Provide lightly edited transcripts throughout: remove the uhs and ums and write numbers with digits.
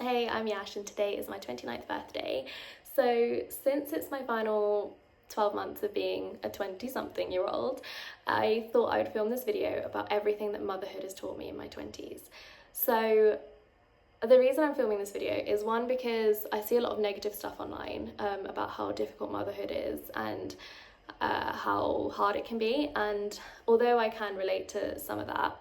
Hey, I'm Yash and today is my 29th birthday. So since it's my final 12 months of being a 20-something-year-old, I thought I would film this video about everything that motherhood has taught me in my 20s. So the reason I'm filming this video is one, because I see a lot of negative stuff online about how difficult motherhood is and how hard it can be, and although I can relate to some of that,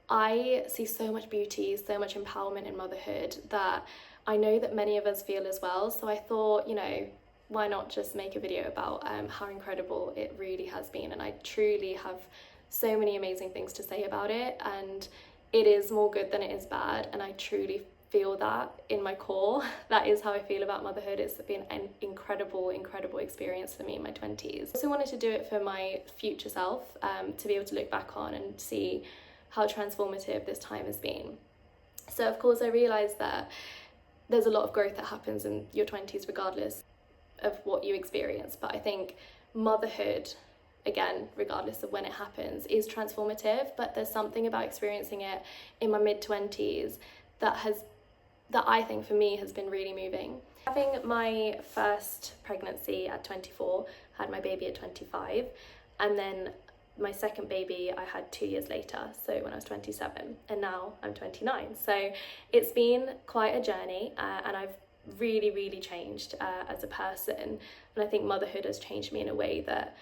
I see so much beauty, so much empowerment in motherhood that I know that many of us feel as well. So I thought, why not just make a video about how incredible it really has been. And I truly have so many amazing things to say about it, and it is more good than it is bad, and I truly feel that in my core. That is how I feel about motherhood. It's been an incredible experience for me in my 20s. I also wanted to do it for my future self, to be able to look back on and see how transformative this time has been. So of course I realised that there's a lot of growth that happens in your 20s regardless of what you experience, but I think motherhood, again, regardless of when it happens, is transformative. But there's something about experiencing it in my mid-20s that I think for me has been really moving. Having my first pregnancy at 24, had my baby at 25, and then my second baby I had 2 years later, so when I was 27, and now I'm 29. So it's been quite a journey, and I've really changed as a person, and I think motherhood has changed me in a way that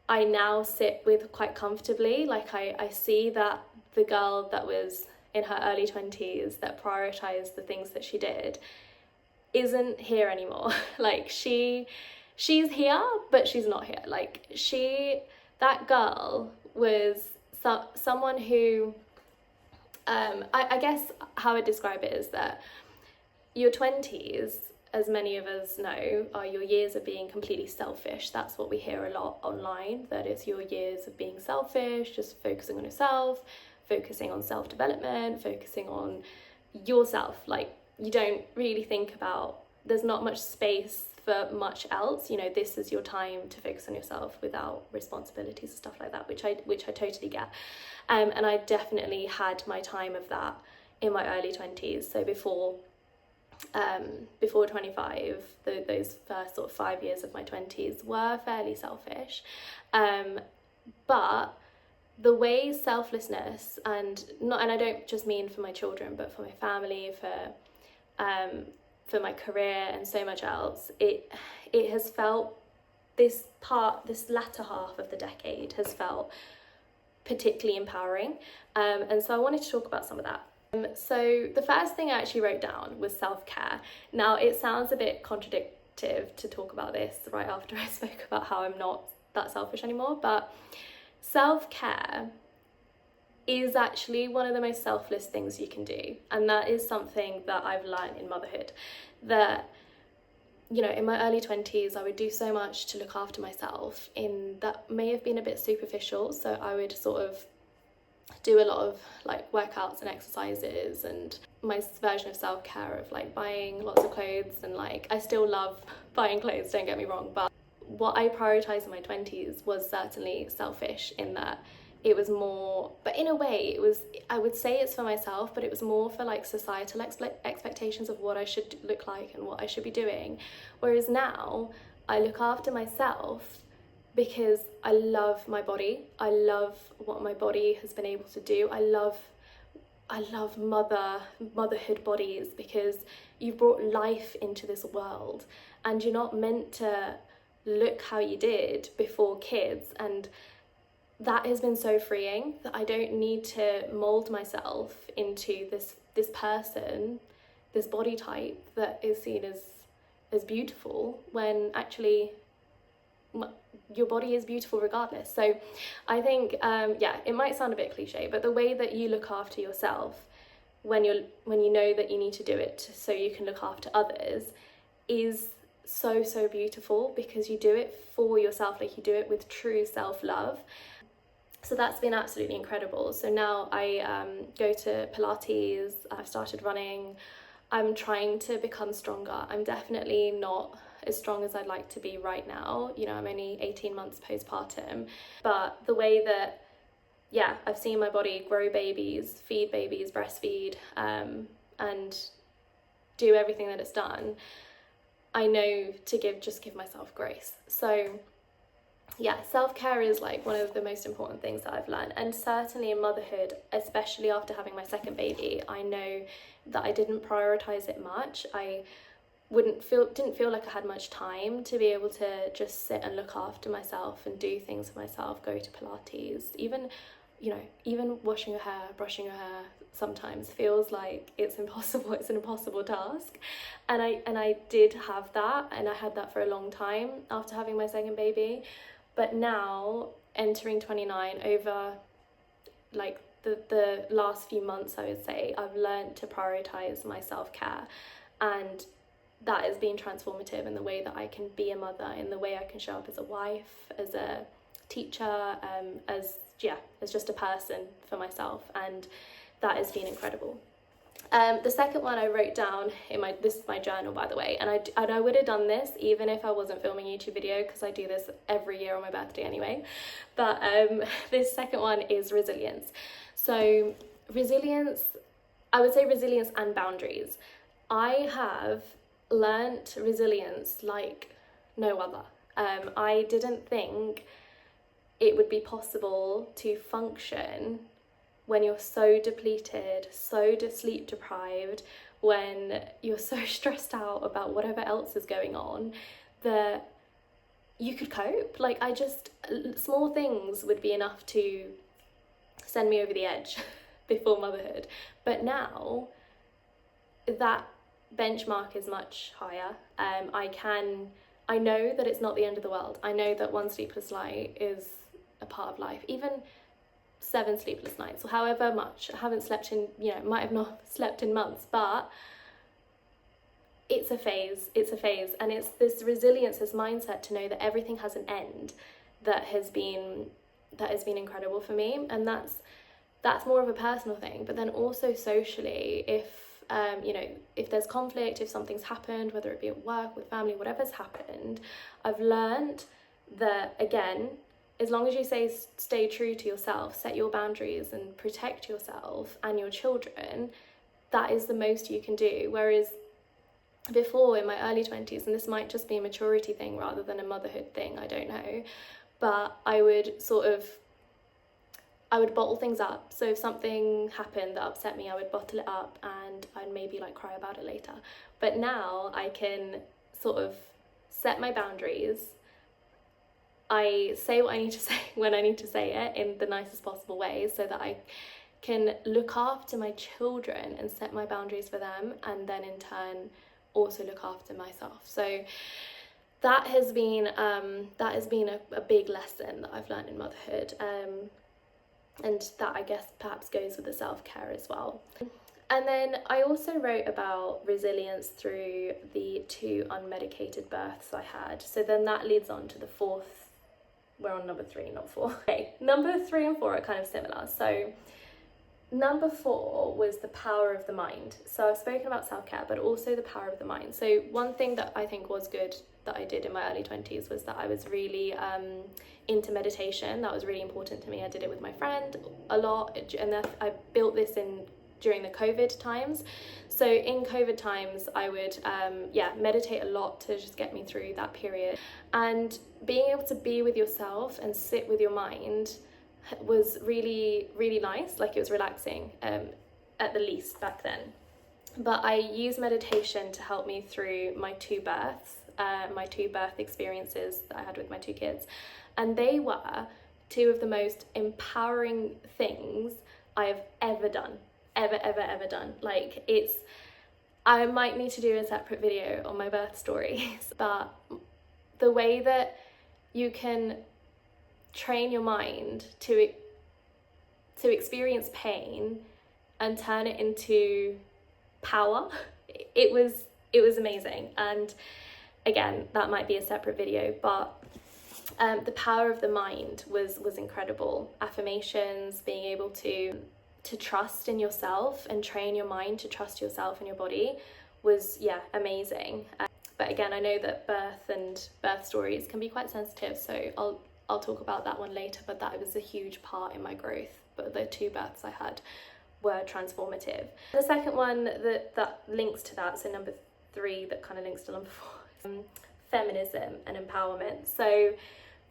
I now sit with quite comfortably. Like I see that the girl that was in her early 20s that prioritized the things that she did isn't here anymore. Like she's here, but she's not here. Like that girl was someone who, I guess how I describe it is that your 20s, as many of us know, are your years of being completely selfish. That's what we hear a lot online, that it's your years of being selfish, just focusing on yourself, focusing on self-development, focusing on yourself. Like, you don't really think about, there's not much space for much else. This is your time to focus on yourself without responsibilities and stuff like that, which I totally get. And I definitely had my time of that in my early 20s. So before 25, those first sort of 5 years of my 20s were fairly selfish. But the way selflessness, and I don't just mean for my children, but for my family, for my career and so much else, it has felt, this latter half of the decade has felt particularly empowering, and so I wanted to talk about some of that. So the first thing I actually wrote down was self-care. Now, it sounds a bit contradictory to talk about this right after I spoke about how I'm not that selfish anymore, but self-care is actually one of the most selfless things you can do, and that is something that I've learned in motherhood. That, in my early 20s, I would do so much to look after myself that may have been a bit superficial. So I would sort of do a lot of like workouts and exercises, and my version of self-care of like buying lots of clothes, and like I still love buying clothes, don't get me wrong, but what I prioritized in my 20s was certainly selfish, in that it was more, but in a way I would say it's for myself, but it was more for like societal expectations of what I should look like and what I should be doing. Whereas now I look after myself because I love my body. I love what my body has been able to do. I love motherhood bodies, because you've brought life into this world, and you're not meant to look how you did before kids. And that has been so freeing, that I don't need to mold myself into this person, this body type that is seen as beautiful, when actually your body is beautiful regardless. So I think it might sound a bit cliche, but the way that you look after yourself when you know that you need to do it so you can look after others is so beautiful, because you do it for yourself, like you do it with true self-love. So that's been absolutely incredible. So now I go to Pilates, I've started running, I'm trying to become stronger. I'm definitely not as strong as I'd like to be right now. I'm only 18 months postpartum, but the way that, I've seen my body grow babies, feed babies, breastfeed, and do everything that it's done, I know to give myself grace. So yeah, self-care is like one of the most important things that I've learned, and certainly in motherhood, especially after having my second baby, I know that I didn't prioritize it much. I didn't feel like I had much time to be able to just sit and look after myself and do things for myself, go to Pilates, even washing your hair, brushing your hair sometimes feels like it's impossible. It's an impossible task. And I did have that, and I had that for a long time after having my second baby. But now, entering 29, over like the last few months, I would say, I've learned to prioritize my self-care, and that has been transformative in the way that I can be a mother, in the way I can show up as a wife, as a teacher, as just a person for myself, and that has been incredible. The second one I wrote down this is my journal, by the way, and I would have done this even if I wasn't filming a YouTube video, because I do this every year on my birthday anyway. But this second one is resilience. So resilience, I would say resilience and boundaries. I have learnt resilience like no other. I didn't think it would be possible to function when you're so depleted, so sleep deprived, when you're so stressed out about whatever else is going on, that you could cope. Like, small things would be enough to send me over the edge before motherhood. But now that benchmark is much higher. I know that it's not the end of the world. I know that one sleepless night is a part of life. Even 7 sleepless nights, or however much. I haven't slept in, might have not slept in months, but it's a phase, and it's this resilience, this mindset to know that everything has an end, that has been incredible for me. And that's more of a personal thing. But then also socially, if there's conflict, if something's happened, whether it be at work, with family, whatever's happened, I've learned that, again, as long as you stay true to yourself, set your boundaries and protect yourself and your children, that is the most you can do. Whereas before, in my early 20s, and this might just be a maturity thing rather than a motherhood thing, I don't know, but I would bottle things up. So if something happened that upset me, I would bottle it up and I'd maybe cry about it later. But now I can sort of set my boundaries. I say what I need to say when I need to say it in the nicest possible way, so that I can look after my children and set my boundaries for them, and then in turn also look after myself. So that has been a big lesson that I've learned in motherhood, and that I guess perhaps goes with the self-care as well. And then I also wrote about resilience through the 2 unmedicated births I had. So then that leads on to the 4th. We're on number 3, not 4. Okay, number 3 and 4 are kind of similar. So number 4 was the power of the mind. So I've spoken about self-care, but also the power of the mind. So one thing that I think was good that I did in my early 20s was that I was really into meditation. That was really important to me. I did it with my friend a lot, and then I built this in during the COVID times. So in COVID times, I would meditate a lot to just get me through that period. And being able to be with yourself and sit with your mind was really, really nice. It was relaxing, at the least back then. But I used meditation to help me through my 2 births, my 2 birth experiences that I had with my 2 kids. And they were 2 of the most empowering things I have ever done. Ever done. I might need to do a separate video on my birth stories, but the way that you can train your mind to experience pain and turn it into power, it was amazing. And again, that might be a separate video, but the power of the mind was incredible. Affirmations, being able to trust in yourself and train your mind to trust yourself and your body was amazing. But again, I know that birth stories can be quite sensitive, so I'll talk about that one later. But that was a huge part in my growth. But the 2 births I had were transformative. The second one that links to that, so number 3 that kind of links to number 4, feminism and empowerment. So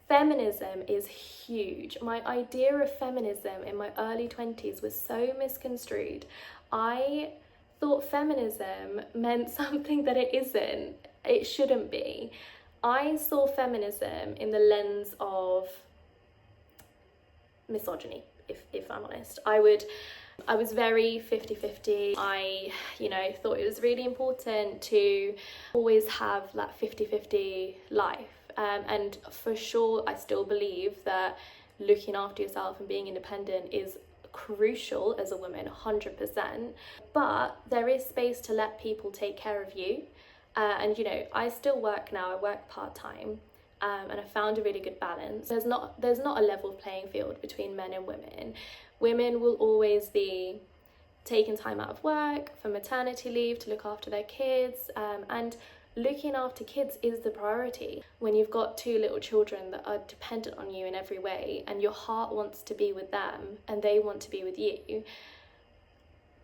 feminism is huge. My idea of feminism in my early 20s was so misconstrued. I thought feminism meant something that it isn't. It shouldn't be. I saw feminism in the lens of misogyny, if I'm honest. I was very 50-50. I, thought it was really important to always have that 50-50 life. And for sure, I still believe that looking after yourself and being independent is crucial as a woman, 100%. But there is space to let people take care of you. And I still work now. I work part-time. And I found a really good balance. There's not a level playing field between men and women. Women will always be taking time out of work for maternity leave to look after their kids, and looking after kids is the priority. When you've got 2 little children that are dependent on you in every way, and your heart wants to be with them and they want to be with you,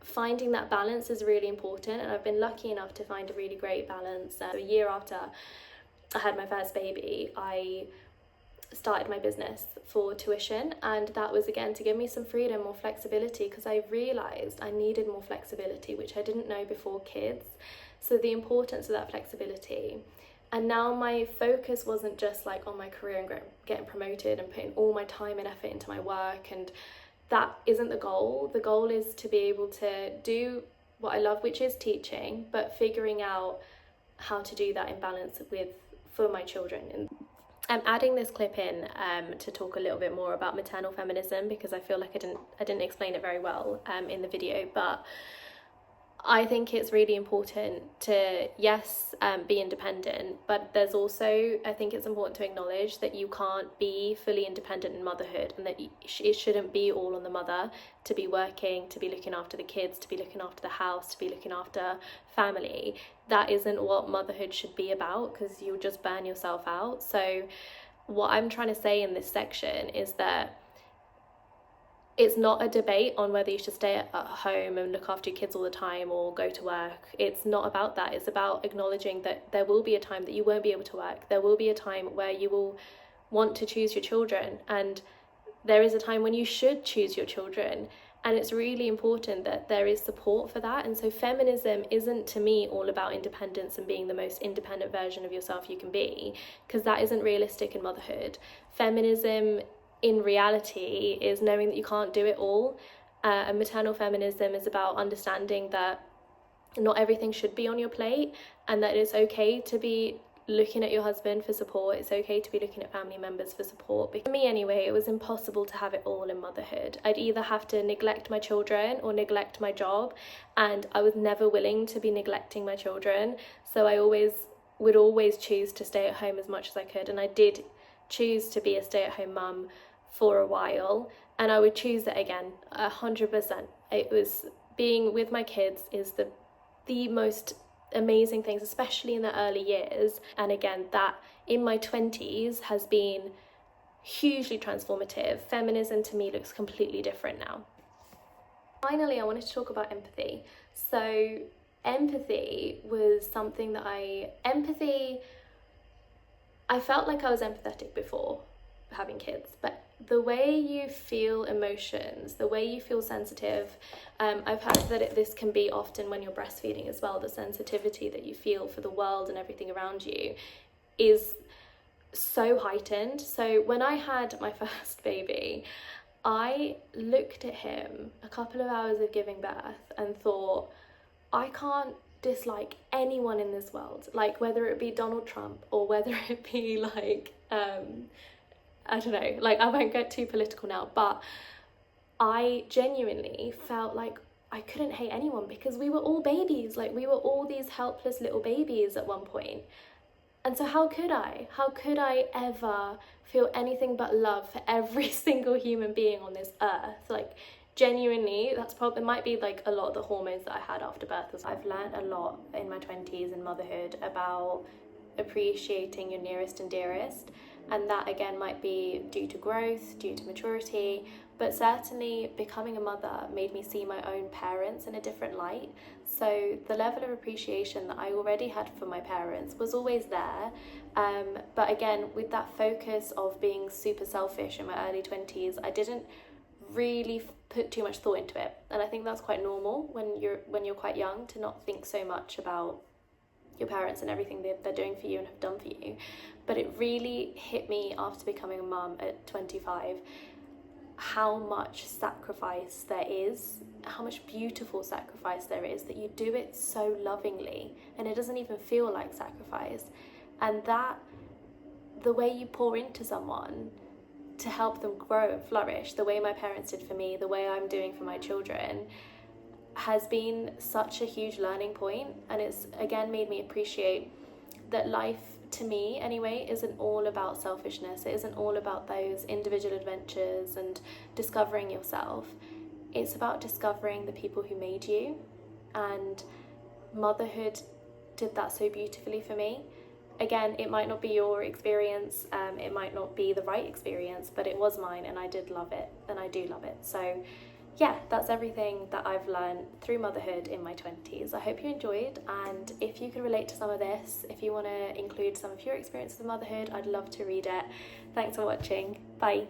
finding that balance is really important. And I've been lucky enough to find a really great balance. A year after I had my first baby, I started my business for tuition, and that was again to give me some freedom, more flexibility, because I realised I needed more flexibility, which I didn't know before kids. So the importance of that flexibility. And now my focus wasn't just like on my career and getting promoted and putting all my time and effort into my work, and that isn't the goal. The goal is to be able to do what I love, which is teaching, but figuring out how to do that in balance for my children. And I'm adding this clip in to talk a little bit more about maternal feminism, because I feel like I didn't explain it very well in the video. But I think it's really important to, yes, be independent, but there's also, I think it's important to acknowledge that you can't be fully independent in motherhood, and that it shouldn't be all on the mother to be working, to be looking after the kids, to be looking after the house, to be looking after family. That isn't what motherhood should be about, because you'll just burn yourself out. So what I'm trying to say in this section is that it's not a debate on whether you should stay at home and look after your kids all the time or go to work. It's not about that. It's about acknowledging that there will be a time that you won't be able to work. There will be a time where you will want to choose your children, and there is a time when you should choose your children. And it's really important that there is support for that. And so feminism isn't, to me, all about independence and being the most independent version of yourself you can be, because that isn't realistic in motherhood. Feminism in reality is knowing that you can't do it all. And maternal feminism is about understanding that not everything should be on your plate, and that it's okay to be looking at your husband for support. It's okay to be looking at family members for support. But for me anyway, it was impossible to have it all in motherhood. I'd either have to neglect my children or neglect my job, and I was never willing to be neglecting my children. So I would always choose to stay at home as much as I could, and I did choose to be a stay-at-home mum for a while, and I would choose it again 100%. It was, being with my kids is the most amazing things, especially in the early years. And again, that in my 20s has been hugely transformative. Feminism to me looks completely different now. Finally, I wanted to talk about empathy. So empathy was something that I felt like I was empathetic before having kids, but the way you feel emotions, the way you feel sensitive, I've heard that this can be often when you're breastfeeding as well. The sensitivity that you feel for the world and everything around you is so heightened. So when I had my first baby, I looked at him a couple of hours of giving birth and thought, I can't dislike anyone in this world, like whether it be Donald Trump or whether it be like I don't know, like I won't get too political now, but I genuinely felt like I couldn't hate anyone, because we were all babies, like we were all these helpless little babies at one point. And so how could I ever feel anything but love for every single human being on this earth? Like genuinely, that's probably, it might be like a lot of the hormones that I had after birth as well. I've learned a lot in my 20s and motherhood about appreciating your nearest and dearest, and that again might be due to growth, due to maturity, but certainly becoming a mother made me see my own parents in a different light. So the level of appreciation that I already had for my parents was always there, but again, with that focus of being super selfish in my early 20s, I didn't really put too much thought into it. And I think that's quite normal when you're quite young, to not think so much about your parents and everything they're doing for you and have done for you. But it really hit me after becoming a mum at 25 how much sacrifice there is, how much beautiful sacrifice there is, that you do it so lovingly and it doesn't even feel like sacrifice. And that the way you pour into someone to help them grow and flourish, the way my parents did for me, the way I'm doing for my children, has been such a huge learning point. And it's again made me appreciate that life, to me anyway, isn't all about selfishness. It isn't all about those individual adventures and discovering yourself. It's about discovering the people who made you, and motherhood did that so beautifully for me. Again, it might not be your experience, it might not be the right experience, but it was mine, and I did love it, and I do love it. So yeah, that's everything that I've learned through motherhood in my 20s. I hope you enjoyed, and if you can relate to some of this, if you want to include some of your experiences with motherhood, I'd love to read it. Thanks for watching. Bye.